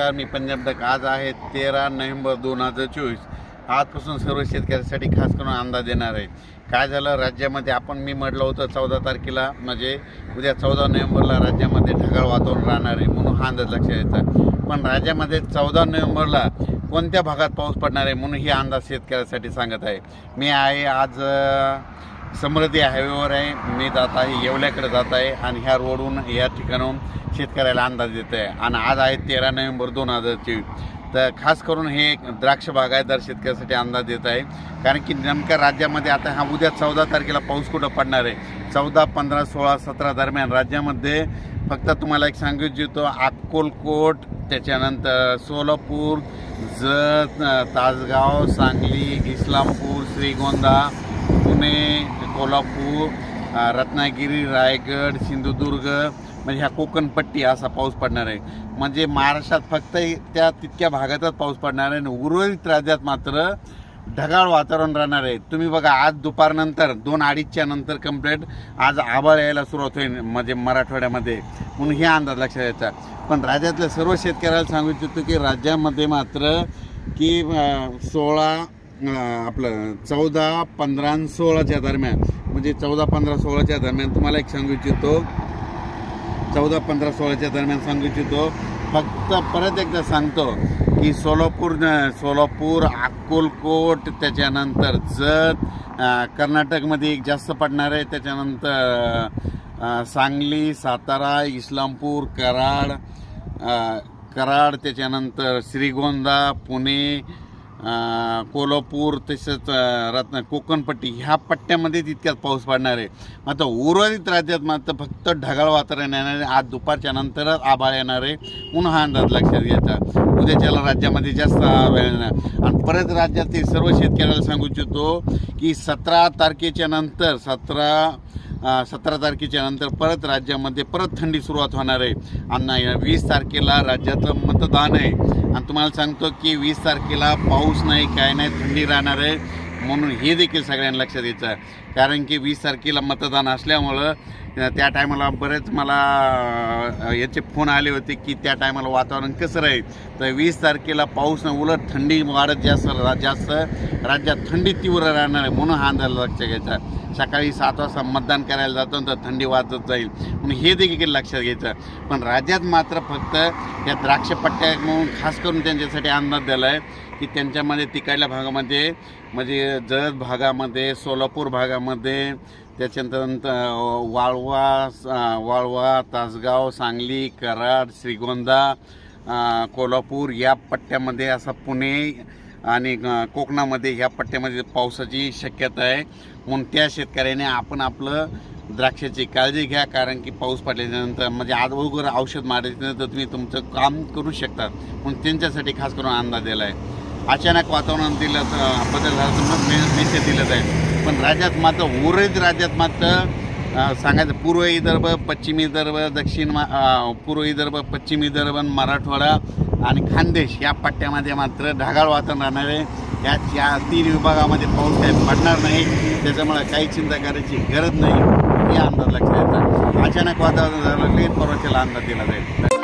नमस्कार, मी पंजाब डक। आज आहे 13 नोव्हेंबर 2024। आजपासून सर्व शेतकऱ्यांसाठी खास करून अंदाज देणार आहे। काय झालं राज्यामध्ये, मी म्हटलं होतं 14 तारखेला म्हणजे उद्या 14 नोव्हेंबरला राज्यामध्ये ढगाळ वातावरण राहणार आहे, म्हणून हा अंदाज लक्षात घ्यायचा। पण राज्यामध्ये 14 नोव्हेंबरला कोणत्या भागात पाऊस पडणार आहे म्हणून ही अंदाज शेतकऱ्यांसाठी सांगत आहे। मी आहे आज समृद्धी हायवेवर आहे, मी जात आहे येवल्याकडे जात आहे आणि ह्या रोडवरून या ठिकाणाहून शेतकऱ्याला अंदाज देत आहे। आणि आज आहे 13 नोव्हेंबर 2024। तर खास करून हे द्राक्ष बागायतदार शेतकऱ्यासाठी अंदाज देत आहे, कारण की नेमक्या राज्यामध्ये आता हा उद्या 14 तारखेला पाऊस कुठं पडणार आहे। 14, 15, 16, 17 दरम्यान राज्यामध्ये फक्त तुम्हाला एक सांगू इच्छितो, अक्कलकोट, त्याच्यानंतर सोलापूर, जत, तासगाव, सांगली, इस्लामपूर, श्रीगोंदा, पुणे, कोल्हापूर, रत्नागिरी, रायगड, सिंधुदुर्ग म्हणजे ह्या कोकणपट्टी असा पाऊस पडणार आहे। म्हणजे महाराष्ट्रात फक्त त्या तितक्या भागातच पाऊस पडणार आहे आणि उर्वरित राज्यात मात्र ढगाळ वातावरण राहणार आहे। तुम्ही बघा, आज दुपारनंतर 2-2:30च्या नंतर कंप्लीट आज आभाळ यायला सुरुवात होईल म्हणजे मराठवाड्यामध्ये, म्हणून हे अंदाज लक्षात घ्यायचा। पण राज्यातल्या सर्व शेतकऱ्याला सांगू इच्छितो की राज्यामध्ये मात्र की 14, 15 आणि 16च्या दरम्यान म्हणजे 14, 15, 16च्या दरम्यान तुम्हाला एक सांगू इच्छितो, 14, 15, 16च्या दरम्यान सांगू इच्छितो। फक्त परत एकदा सांगतो की सोलापूर, अक्कलकोट, त्याच्यानंतर जत, कर्नाटकमध्ये एक जास्त पडणार आहे, त्याच्यानंतर सांगली, सातारा, इस्लामपूर, कराड, त्याच्यानंतर श्रीगोंदा, पुणे, कोल्हापूर, तसेच कोकणपट्टी ह्या पट्ट्यामध्ये तितक्यात पाऊस पडणार आहे। मात्र उर्वरित राज्यात मात्र फक्त ढगाळ वातावरण येणार आहे। आज दुपारच्या नंतरच आभाळ येणार आहे, म्हणून हा अंदाज लक्षात घ्यायचा। उद्याच्याला राज्यामध्ये जास्त आभाळ येणार। आणि परत राज्यातील सर्व शेतकऱ्याला सांगू इच्छितो की 17 तारखेच्या नंतर 17 तारखेच्या नंतर परत राज्यामध्ये परत थंडी सुरुवात होणार आहे। आणि 20 तारखेला राज्यातलं मतदान आहे आणि तुम्हाला सांगतो की 20 तारखेला पाऊस नाही, काय नाही, थंडी राहणार आहे, म्हणून हे देखील सगळ्यांना लक्षात द्यायचं। कारण की 20 तारखेला मतदान असल्यामुळं त्या टायमाला बरेच मला याचे फोन आले होते की त्या टायमाला वातावरण कसं राहील। तर 20 तारखेला पाऊस नाही, उलट थंडी वाढत जास्त राज्यात थंडी तीव्र राहणार आहे, म्हणून हा अंदाज लक्षात घ्यायचा। सकाळी 7 वाजता मतदान करायला जातो तर थंडी वाजत जाईल, म्हणून हे देखील लक्षात घ्यायचं। पण राज्यात मात्र फक्त या द्राक्षपट्ट्या म्हणून खास करून त्यांच्यासाठी अंदाज दिला आहे की त्यांच्यामध्ये तिकडल्या भागामध्ये म्हणजे जत भागामध्ये, सोलापूर भागामध्ये, त्याच्यानंतर वाळवा, तासगाव, सांगली, कराड, श्रीगोंदा, कोल्हापूर या पट्ट्यामध्ये, असा पुणे आणि कोकणामध्ये ह्या पट्ट्यामध्ये पावसाची शक्यता आहे। म्हणून त्या शेतकऱ्याने आपण आपलं द्राक्षाची काळजी घ्या, कारण की पाऊस पडल्यानंतर म्हणजे अगोदर औषध मारायचं तर तुम्ही तुमचं काम करू शकता, म्हणून त्यांच्यासाठी खास करून अंदाज दिला आहे। अचानक वातावरण दिलं तर बदल झाला तर मग मेसेज दिलं जाईल। पण राज्यात मात्र उर्वरित राज्यात मात्र सांगायचं पूर्व विदर्भ, पश्चिम विदर्भ, पूर्व विदर्भ, पश्चिम विदर्भ, मराठवाडा आणि खानदेश या पट्ट्यामध्ये मात्र ढगाळ वातावरण राहणार आहे। या 3 विभागामध्ये पाऊस काही पडणार नाही, त्याच्यामुळे काही चिंता करायची गरज नाही, हे अंदाज लक्षात येतात। अचानक वातावरण झालं की परवाच्याला अंदाज दिला जाईल।